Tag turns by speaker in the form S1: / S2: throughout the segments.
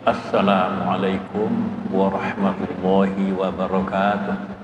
S1: Assalamualaikum warahmatullahi wabarakatuh.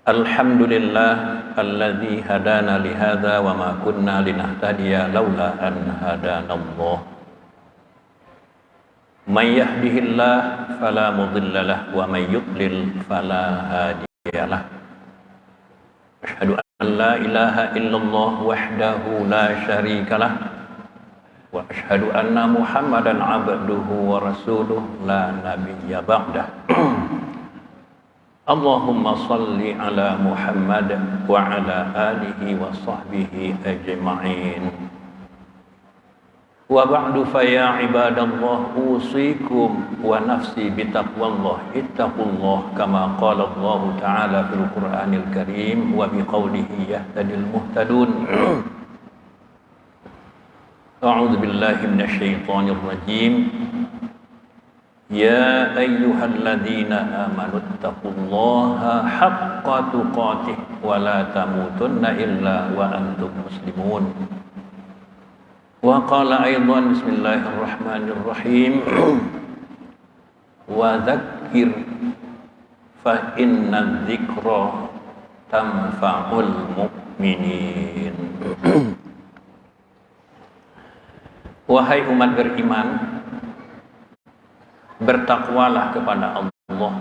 S1: Alhamdulillah alladzi hadana li hadza wa ma kunna linahtadiya laula an hadanallah. May yahdihillah fala mudilla lahu wa may yudlil fala hadiya lahu. Asyhadu an la ilaha illallah wahdahu la syarika lah wa asyhadu anna Muhammadan abduhu wa rasuluh la nabiyya ba'dah. Allahumma salli ala Muhammad wa ala alihi wa sahbihi ajma'in. Wa ba'du fa ya ibadallah usikum wa nafsi bitaqwallah ittaqullah kama qala Allah ta'ala fil Qur'anil Karim wa biqaulihi yahtadil muhtadun. A'udzu billahi minasy syaithanir rajim. Ya ayyuhalladzina amanu taqullaha haqqa tuqatih wa la tamutunna illa wa antum muslimun. Wa qala aidan bismillahirrahmanirrahim. Wa dzakkir fa inna dzikra tanfa'ul mu'minin. Wahai umat beriman, bertakwalah kepada Allah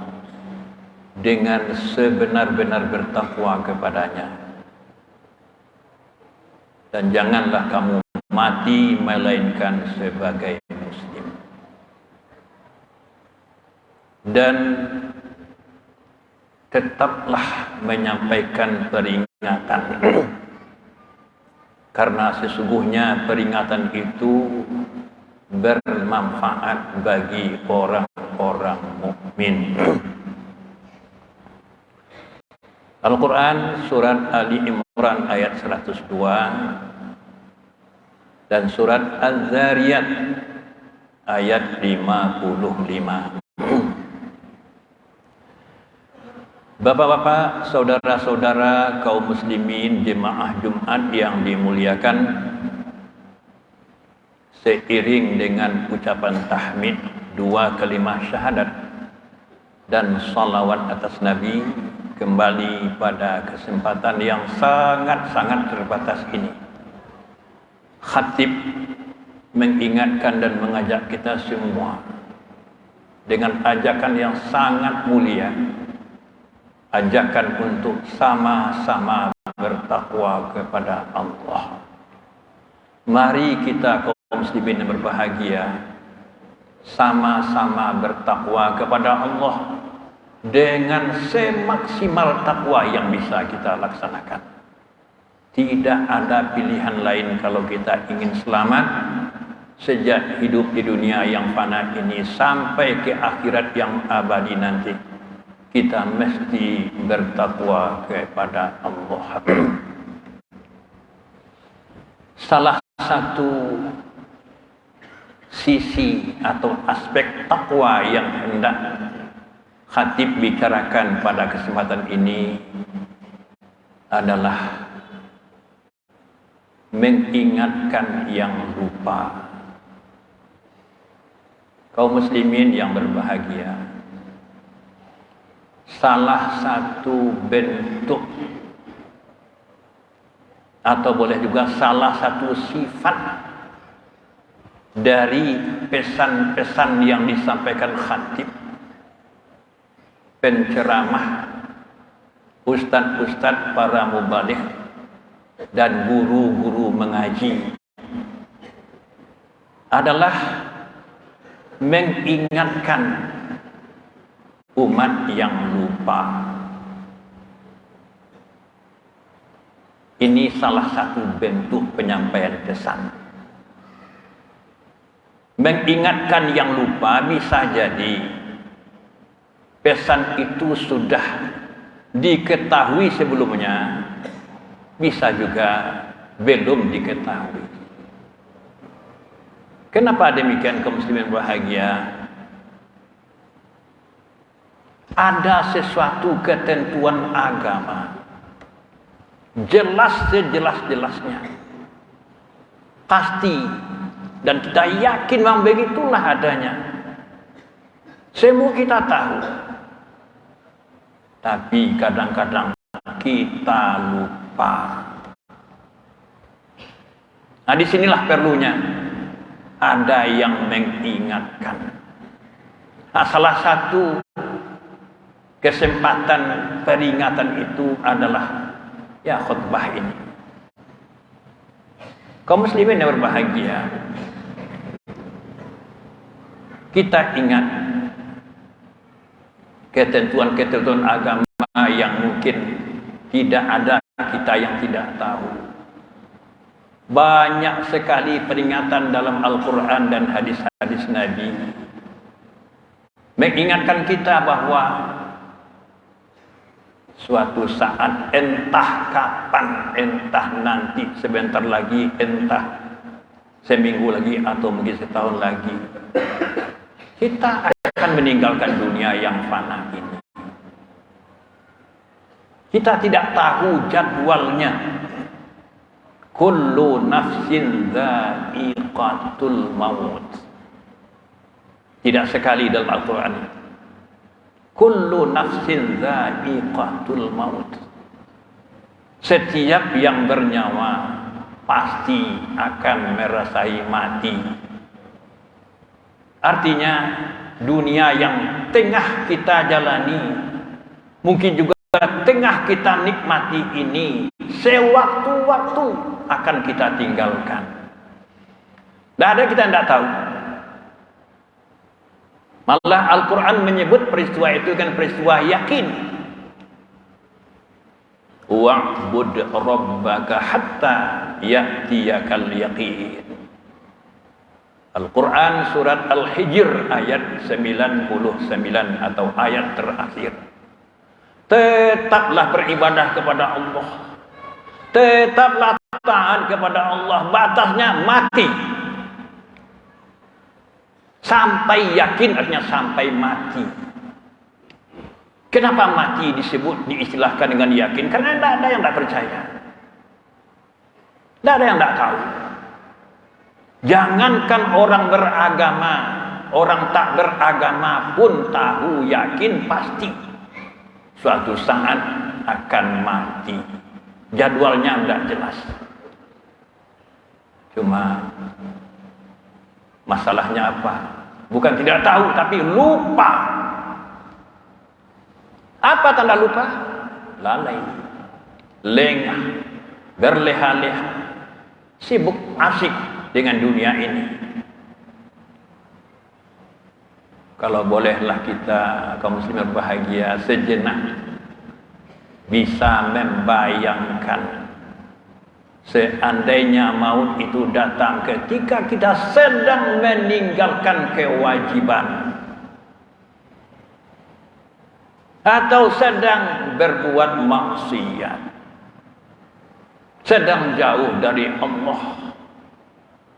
S1: dengan sebenar-benar bertakwa kepadanya, dan janganlah kamu mati melainkan sebagai muslim. Dan tetaplah menyampaikan peringatan karena sesungguhnya peringatan itu bermanfaat bagi orang-orang mukmin. Al-Quran surat Ali Imran ayat 102 dan surat Az-Zariyat ayat 55. Bapak-bapak, saudara-saudara kaum muslimin jemaah Jumat yang dimuliakan, seiring dengan ucapan tahmid, dua kalimah syahadat dan salawat atas Nabi, kembali pada kesempatan yang sangat-sangat terbatas ini, khatib mengingatkan dan mengajak kita semua dengan ajakan yang sangat mulia, ajakan untuk sama-sama bertakwa kepada Allah. Mari kita kaum muslimin yang berbahagia sama-sama bertakwa kepada Allah dengan semaksimal takwa yang bisa kita laksanakan. Tidak ada pilihan lain kalau kita ingin selamat sejak hidup di dunia yang fana ini sampai ke akhirat yang abadi nanti. Kita mesti bertakwa kepada Allah. Salah satu sisi atau aspek takwa yang hendak khatib bicarakan pada kesempatan ini adalah mengingatkan yang lupa. Kaum muslimin yang berbahagia, salah satu bentuk atau boleh juga salah satu sifat dari pesan-pesan yang disampaikan khatib, penceramah, ustadz-ustadz, para mubaligh dan guru-guru mengaji adalah mengingatkan umat yang lupa. Ini salah satu bentuk penyampaian pesan. Mengingatkan yang lupa bisa jadi pesan itu sudah diketahui sebelumnya, bisa juga belum diketahui. Kenapa demikian kaum muslimin bahagia? Ada sesuatu ketentuan agama jelas sejelas-jelasnya, pasti, dan kita yakin memang begitulah adanya. Semua kita tahu, tapi kadang-kadang kita lupa. Nah, disinilah perlunya ada yang mengingatkan. Nah, salah satu kesempatan peringatan itu adalah ya khutbah ini. Kaum muslimin yang berbahagia, kita ingat ketentuan-ketentuan agama yang mungkin tidak ada kita yang tidak tahu. Banyak sekali peringatan dalam Al-Quran dan hadis-hadis Nabi mengingatkan kita bahwa suatu saat, entah kapan, entah nanti, sebentar lagi, entah seminggu lagi atau mungkin setahun lagi, kita akan meninggalkan dunia yang fana ini. Kita tidak tahu jadwalnya. Kullu nafsin dha'iqatul maut. Tidak sekali dalam Al-Quran. Kullu nafsin dha'iqatul maut. Setiap yang bernyawa pasti akan merasai mati. Artinya dunia yang tengah kita jalani, mungkin juga tengah kita nikmati ini, sewaktu-waktu akan kita tinggalkan. Tidak ada kita tidak tahu. Malah Al-Quran menyebut peristiwa itu kan peristiwa yakin. Wa'bud rabbaka hatta ya'tiyakal yaqin. Al-Quran surat Al-Hijr ayat 99 atau ayat terakhir. Tetaplah beribadah kepada Allah. Tetaplah taat kepada Allah. Batasnya mati. Sampai yakin artinya sampai mati. Kenapa mati disebut, diistilahkan dengan yakin? Karena tidak ada yang tidak percaya. Tidak ada yang tidak tahu. Jangankan orang beragama, orang tak beragama pun tahu, yakin pasti suatu saat akan mati. Jadwalnya tidak jelas. Cuma masalahnya apa? Bukan tidak tahu, tapi lupa. Apa tanda lupa? Lalai, lengah, berleha-leha, sibuk asik dengan dunia ini. Kalau bolehlah kita kaum muslimin berbahagia sejenak bisa membayangkan seandainya maut itu datang ketika kita sedang meninggalkan kewajiban atau sedang berbuat maksiat, sedang jauh dari Allah,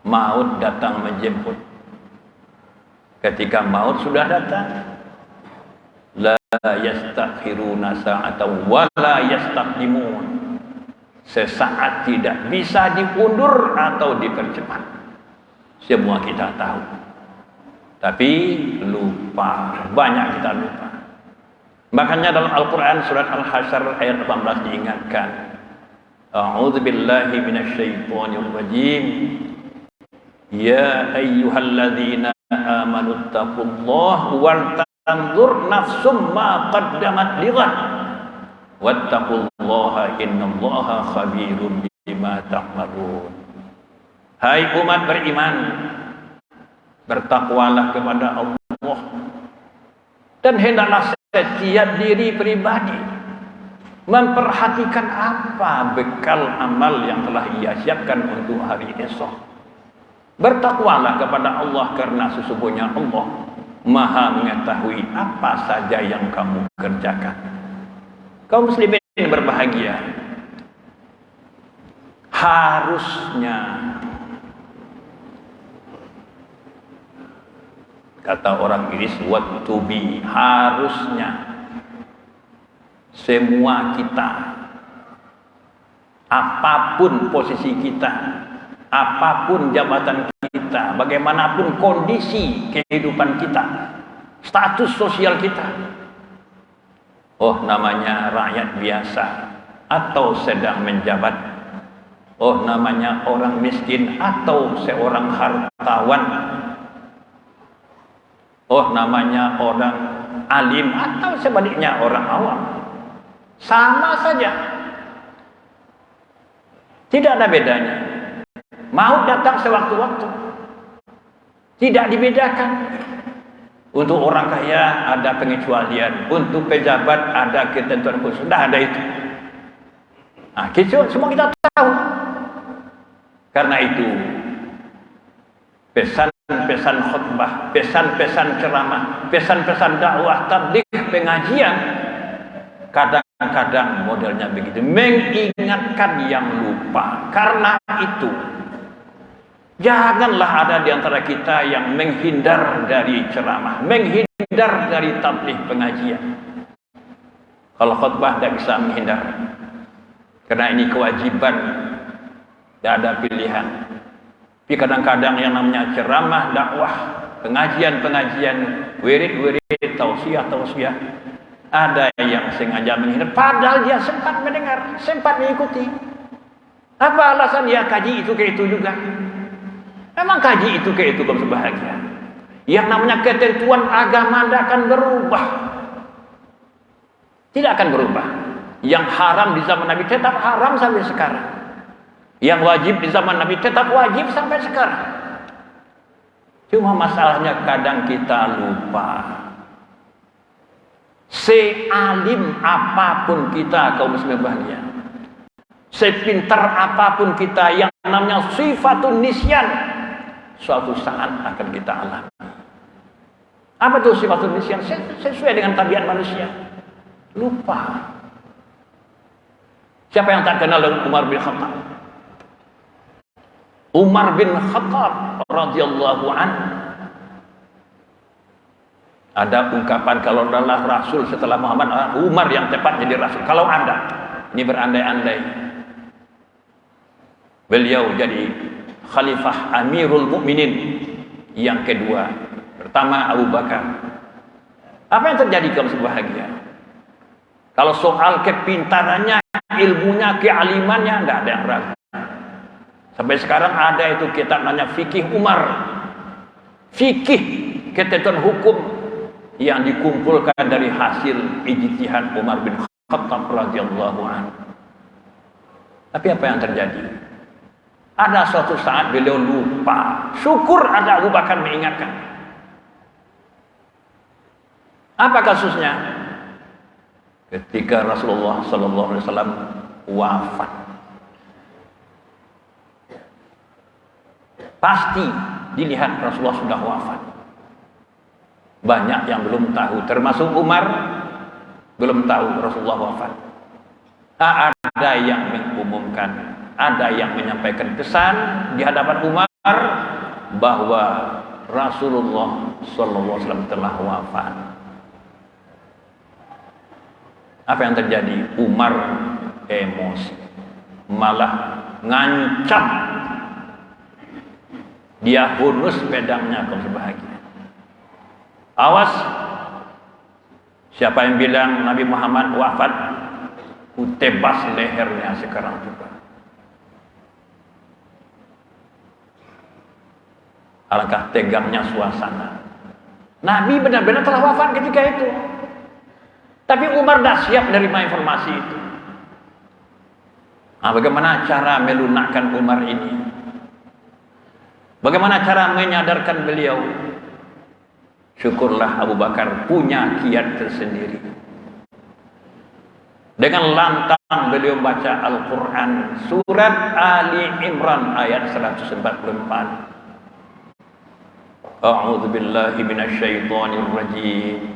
S1: maut datang menjemput. Ketika maut sudah datang, la yastakhiruna sa'atan wa la yastaqdimun. Sesaat tidak bisa diundur atau dipercepat. Semua kita tahu. Tapi lupa, banyak kita lupa. Makanya dalam Al-Quran surat Al-Hasyr ayat 18 diingatkan, A'udzu billahi minasyaitonir rajim. Ya ayyuhalladzina amanu taqullaha wal tanzur nafsum ma qaddamat lighad wattaqullaha innallaha khabirum bima ta'malun. Hai umat beriman, bertakwalah kepada Allah dan hendaklah setiap diri pribadi memperhatikan apa bekal amal yang telah ia siapkan untuk hari esok. Bertakwalah kepada Allah karena sesungguhnya Allah Maha mengetahui apa saja yang kamu kerjakan. Kaum muslimin berbahagia, harusnya, kata orang Inggris, what to be, harusnya semua kita, apapun posisi kita, apapun jabatan kita, bagaimanapun kondisi kehidupan kita, status sosial kita, oh namanya rakyat biasa, atau sedang menjabat. Oh, namanya orang miskin atau seorang hartawan. Oh, namanya orang alim atau sebaliknya orang awam. Sama saja. Tidak ada bedanya. Maut datang sewaktu-waktu. Tidak dibedakan. Untuk orang kaya ada pengecualian, untuk pejabat ada ketentuan khusus. Tidak ada itu. Nah, semua kita tahu. Karena itu, pesan-pesan khutbah, pesan-pesan ceramah, pesan-pesan dakwah, tabligh, pengajian, kadang-kadang modelnya begitu, mengingatkan yang lupa. Karena itu, janganlah ada di antara kita yang menghindar dari ceramah, menghindar dari tabligh, pengajian. Kalau khutbah tidak bisa menghindar, karena ini kewajiban, tidak ada pilihan. Tapi kadang-kadang yang namanya ceramah, dakwah, pengajian-pengajian, wirid-wirid, tausiah-tausiah, ada yang sengaja menghindar, padahal dia sempat mendengar, sempat mengikuti. Apa alasan dia kaji itu ke itu juga? Memang kaji itu ke itu kalau sebahagia. Yang namanya ketentuan agama tidak akan berubah. Tidak akan berubah. Yang haram di zaman Nabi tetap haram sampai sekarang. Yang wajib di zaman Nabi tetap wajib sampai sekarang. Cuma masalahnya kadang kita lupa. Sealim apapun kita kaum muslimin bahagia, sepintar apapun kita, yang namanya sifatun nisyan suatu saat akan kita alami. Apa itu sifatun nisyan? Sesuai dengan tabiat manusia. Lupa. Siapa yang tak kenal dengan Umar bin Khattab? Umar bin Khattab radhiyallahu anhu. Ada ungkapan kalau adalah Rasul setelah Muhammad, Umar yang tepat jadi Rasul. Kalau Anda, ini berandai-andai, beliau jadi Khalifah Amirul Mukminin yang kedua. Pertama Abu Bakar. Apa yang terjadi kalau sebahagia? Kalau soal kepintarannya, ilmunya, kealimannya, tidak ada yang ragu. Sampai sekarang ada itu kitab namanya Fikih Umar. Fikih, ketentuan hukum yang dikumpulkan dari hasil ijtihad Umar bin Khattab radhiyallahu anhu. Tapi apa yang terjadi? Ada suatu saat beliau lupa. Syukur ada Abu Bakar mengingatkan. Apa kasusnya? Ketika Rasulullah sallallahu alaihi wasallam wafat, pasti dilihat Rasulullah sudah wafat. Banyak yang belum tahu, termasuk Umar belum tahu Rasulullah wafat. Ada yang mengumumkan, ada yang menyampaikan pesan di hadapan Umar bahwa Rasulullah sallallahu alaihi wasallam telah wafat. Apa yang terjadi? Umar emosi, malah ngancam. Dia hunus pedangnya kalau sebahagia. Awas, siapa yang bilang Nabi Muhammad wafat, ku tebas lehernya sekarang juga. Alangkah tegangnya suasana. Nabi benar-benar telah wafat ketika itu. Tapi Umar dah siap menerima informasi itu. Nah, bagaimana cara melunakkan Umar ini? Bagaimana cara menyadarkan beliau? Syukurlah Abu Bakar punya kiat tersendiri. Dengan lantang beliau baca Al-Quran surat Ali Imran ayat 144. A'udzu billahi minasyaitonir rajim.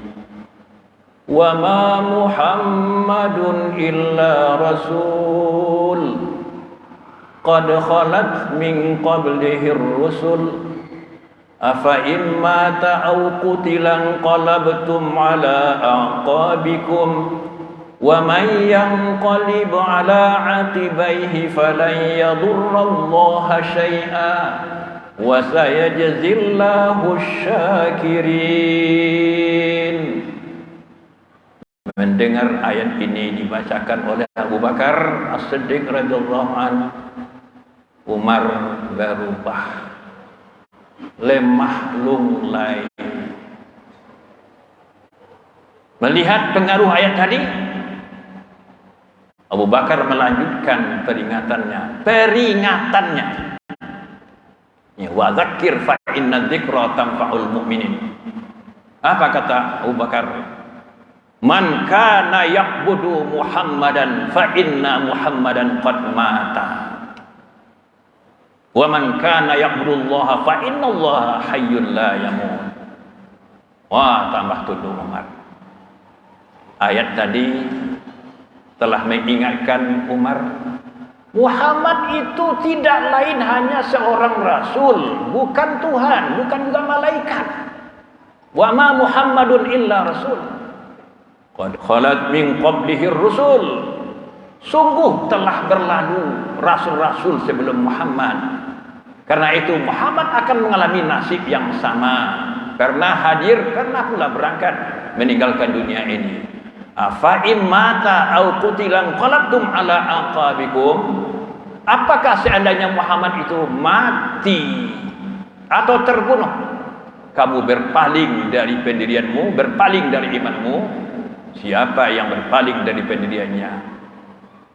S1: Wa ma Muhammadun illa rasul qad khalat min qablihi ar-rusul afa in mata aw qutila qalabtum ala aqabikum wa man yanqalib ala aqibaihi falan yadurra Allah syai'a wa sayajzillahu asy-syakirin. mendengar ayat ini dibacakan oleh Abu Bakar As-Siddiq radhiyallahu anhu, Umar berubah, lemah lunglai. Melihat pengaruh ayat tadi, Abu Bakar melanjutkan peringatannya. Wa dzakir fa inna dzikra tanfa'ul mu'minin. Apa kata Abu Bakar? Man kana ya'budu Muhammadan fa inna Muhammadan qad mata. Wa man kana ya'budu Allah fa inna Allah hayyun la yamut. Wah, tambah tuduh Umar. Ayat tadi telah mengingatkan Umar, Muhammad itu tidak lain hanya seorang rasul, bukan Tuhan, bukan juga malaikat. Wa ma Muhammadun illa rasul. Qad khalat min qablihi rusul. Sungguh telah berlalu rasul-rasul sebelum Muhammad. Karena itu Muhammad akan mengalami nasib yang sama. Karena hadir, karena pula berangkat meninggalkan dunia ini. Afa in mata au qutilan qalabtum ala aqabikum. Apakah seandainya Muhammad itu mati atau terbunuh, kamu berpaling dari pendirianmu, berpaling dari imanmu? Siapa yang berpaling dari pendiriannya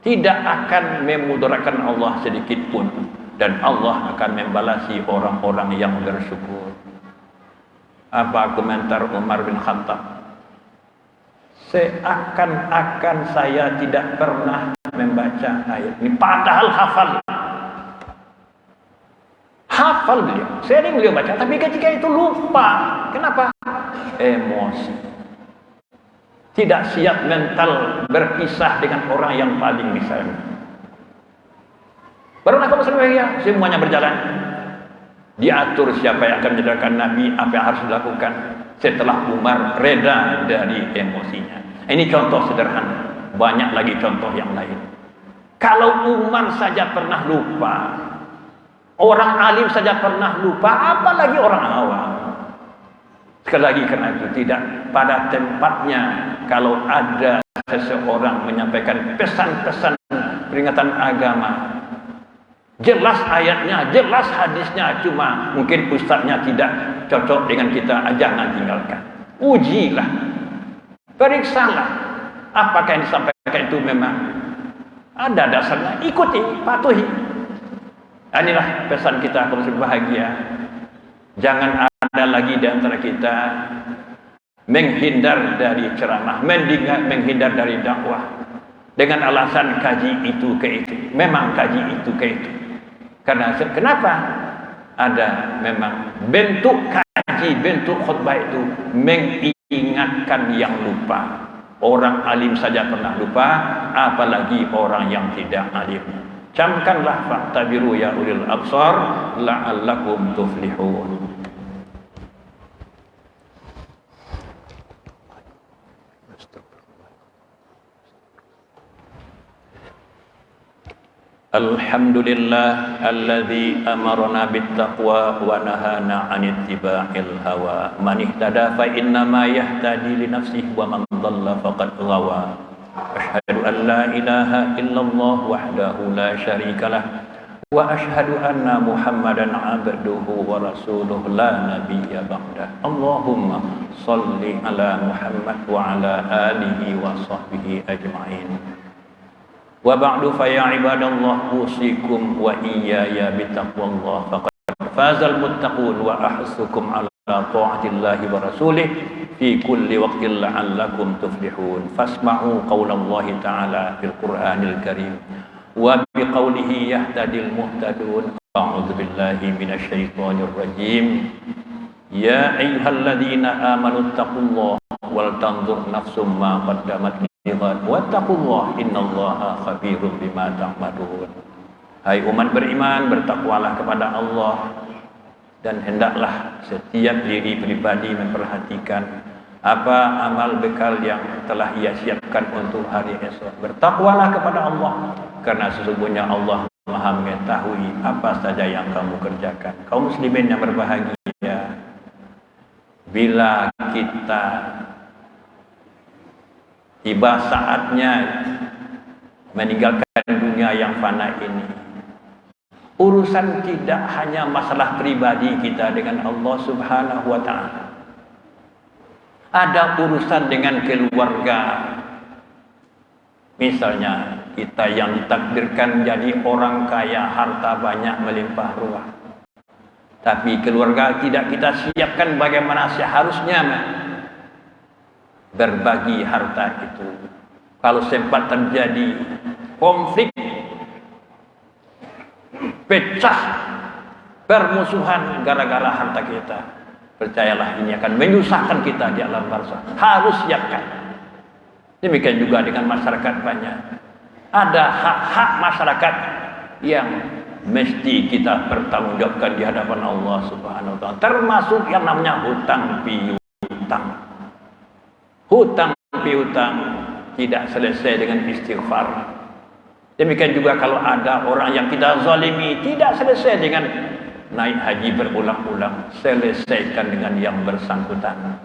S1: tidak akan memudaratkan Allah sedikit pun, dan Allah akan membalasi orang-orang yang bersyukur. Apa komentar Umar bin Khattab? Seakan-akan saya tidak pernah membaca ayat ini, padahal hafal beliau, sering beliau baca, tapi ketika itu lupa. Kenapa? Emosi, tidak siap mental berpisah dengan orang yang paling disayang. Baru nak muslimnya semuanya berjalan, diatur siapa yang akan menjadikan Nabi, apa yang harus dilakukan. Setelah Umar reda dari emosinya. Ini contoh sederhana, banyak lagi contoh yang lain. Kalau Umar saja pernah lupa, orang alim saja pernah lupa, apalagi orang awam. Sekali lagi, karena itu tidak pada tempatnya kalau ada seseorang menyampaikan pesan-pesan peringatan agama, jelas ayatnya, jelas hadisnya, cuma mungkin ustaznya tidak cocok dengan kita, jangan tinggalkan. Ujilah, periksalah apakah yang disampaikan itu memang ada dasarnya, ikuti, patuhi. Inilah pesan kita kalau berbahagia. Jangan ada lagi di antara kita menghindar dari ceramah, menghindar dari dakwah dengan alasan kaji itu ke itu. Memang kaji itu ke itu. Karena kenapa? Ada memang bentuk kaji, bentuk khutbah itu mengingatkan yang lupa. Orang alim saja pernah lupa, apalagi orang yang tidak alim. Camkanlah fa'tabiru ya ulil absar la'allakum tuflihun. Alhamdulillah alladzi amarna bittaqwa wa nahana 'anit tiba'il hawa. Man ihtada fa inna ma yahtadi li nafsihi wa man dhalla faqad ghawa. Asyhadu an la ilaha illallah wahdahu la syarikalah wa asyhadu anna Muhammadan 'abduhu wa rasuluhu la nabiyya ba'dah. Allahumma shalli ala Muhammad wa ala alihi wa sahbihi ajma'in. Wa ba'du fa ya ibadallah usikum wa iyaya bitaqwallah faqad fazal muttaqun wa ahsukum ala ta'atillahi wa rasulih fi kulli waqtin la'allakum tuflihun. Fasma'u qaulallahi ta'ala fil Qur'anil Karim wa biqaulihi yahtadil muhtadun. A'udzu billahi minasyaitonir rajim. Ya ayyuhalladzina amanu taqullaha wal tanzur nafsum ma qaddamat wattaqullah innallaha khabirum bima ta'malun. Hai umat beriman, bertakwalah kepada Allah dan hendaklah setiap diri pribadi memperhatikan apa amal bekal yang telah ia siapkan untuk hari esok. Bertakwalah kepada Allah karena sesungguhnya Allah Maha mengetahui apa saja yang kamu kerjakan. Kaum muslimin yang berbahagia, bila kita tiba saatnya meninggalkan dunia yang fana ini. Urusan tidak hanya masalah pribadi kita dengan Allah Subhanahu wa ta'ala. Ada urusan dengan keluarga. Misalnya kita yang ditakdirkan jadi orang kaya, harta banyak melimpah ruah, tapi keluarga tidak kita siapkan bagaimana seharusnya berbagi harta itu. Kalau sempat terjadi konflik, pecah, permusuhan gara-gara harta kita, percayalah ini akan menyusahkan kita di alam barzakh. Harus siapkan. Demikian juga dengan masyarakat banyak. Ada hak-hak masyarakat yang mesti kita bertanggungjawabkan di hadapan Allah Subhanahu wa ta'ala. Termasuk yang namanya hutang piutang. Hutang piutang tidak selesai dengan istighfar. Demikian juga kalau ada orang yang kita zalimi, tidak selesai dengan naik haji berulang-ulang, selesaikan dengan yang bersangkutan.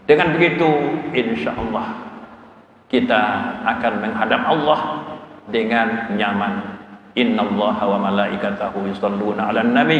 S1: Dengan begitu insya Allah kita akan menghadap Allah dengan nyaman. Innallaha wa malaikatahu yusholluna 'alan nabi